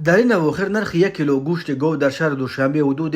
در این اواخر نرخ 1 کیلو گوشت گاو در شهر دوشنبه حدود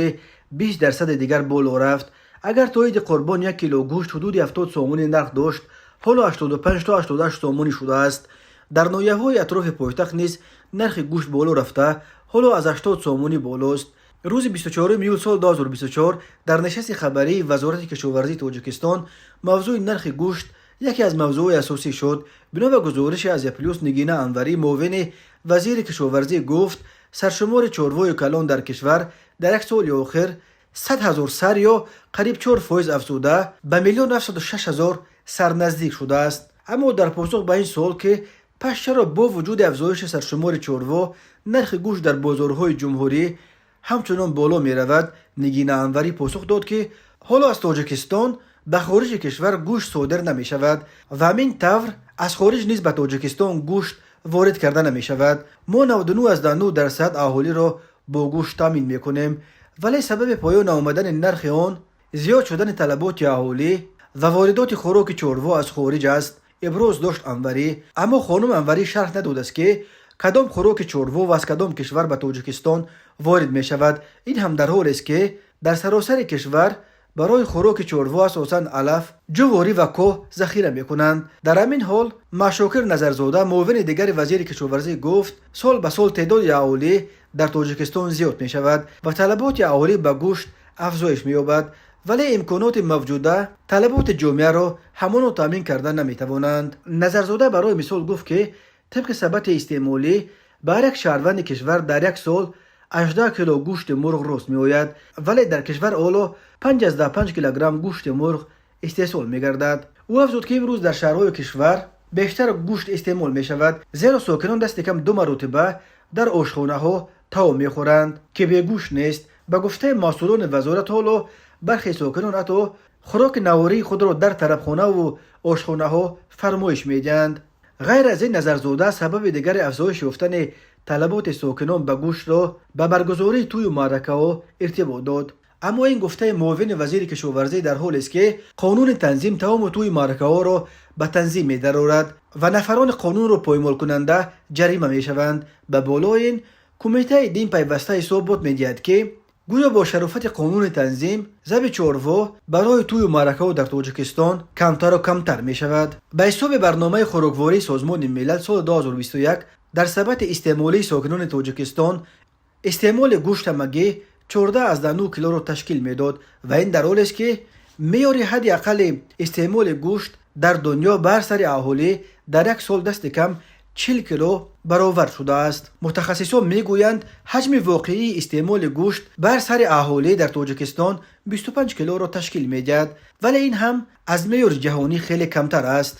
20% دیگر بالا رفت. اگر تا عید قربان 1 کیلو گوشت حدود 70 سومونی نرخ داشت، حالا 85 تا 88 سومونی شده است. در ناحیه‌های اطراف پایتخت نیز نرخ گوشت بالا رفته، حالا از 80 سومونی بالاست. روز 24 ایول سال 2024 در نشست خبری وزارت کشاورزی تاجیکستان موضوع نرخ گوشت یکی از موضوع اساسی شد. بنا به گزارش از یپلیوس نگینه انوری معاون وزیر کشاورزی گفت سرشمار چاروای کلان در کشور در یک سال آخر 100,000 سر یا قریب 4% افزوده به 1,906,000 سر نزدیک شده است. اما در پاسخ به این سوال که پس چرا با وجود افزایش سرشمار چاروا نرخ گوشت در بازارهای جمهوری همچنان بالا می رود، نگینه انوری پاسخ داد که حالا از تاجیکستان به خارج کشور گوشت صادر نمی شود و همین طور از خارج نیز به تاجیکستان گوشت وارد کرده نمی شود. ما 99.9% اهالی را با گوشت تامین می کنیم، ولی سبب پایان آمدن نرخ آن زیاد شدن طلبات اهالی و واردات خوراک چاروا از خارج است، ابراز داشت انوری. اما خانم انوری شرح نداد است که کدام خوراک چاروا و از کدام کشور به تاجیکستان وارد می شود. این هم در حالی است که در سراسر کشور برای خوراک چاروا اساساً علف، جواری و کوه ذخیره می کنند. در همین حال مشاکر نظرزاده معاون دیگر وزیر کشاورزی گفت سال به سال تعداد اهالی در تاجیکستان زیاد می شود و طلبات اهالی به گوشت افزایش می یابد، ولی امکانات موجوده طلبات جامعه را همان تامین کرده نمی توانند. نظرزاده برای مثال گفت که طبق ثبت استعمالی بر یک شهروند کشور در یک سال 18 کیلو گوشت مرغ رست می آید، ولی در کشور اولا 5 کیلوگرم گوشت مرغ استحصال می گردد. او افزود که امروز در شهرهای کشور بیشتر گوشت استعمال می شود، زیرا ساکنان دست کم 2 مرتبه در آشخانه ها طعام می خورند که به گوشت نیست. به گفته مسئولان وزارت حالا برخی ساکنان حتی خوراک نواری خود را در طربخانه و آشخانه ها فرمایش می دهند. غیر از این نظرزاده سبب دیگر افزایش یافتن طلبات ساکنان به گوشت را به برگزاری توی و معرکه ها ارتباط داد. اما این گفته معاون وزیر کشاورزی در حالی است که قانون تنظیم تمام و توی معرکه ها را به تنظیم می درآورد و نفران قانون را پایمال کننده جریمه می شوند. به بالای این کمیته دین پیوسته ثابت می دهد که گویا با شرافت قانون تنظیم ذبح چاروا برای توی و معرکه ها در تاجیکستان کمتر و کمتر می شود. به حساب برنامه خوراکواری سازمان ملل سال 2021 در ثبت استعمالی ساکنان تاجیکستان استعمال گوشت مگی 14.9 کیلو را تشکیل می داد و این در حالی است که معیار حد اقل استعمال گوشت در دنیا بر سر اهالی در یک سال دست کم 40 کیلو برابر شده است. متخصصان میگویند حجم واقعی استعمال گوشت بر سر اهالی در تاجیکستان 25 کیلو را تشکیل میدهد، ولی این هم از معیار جهانی خیلی کمتر است.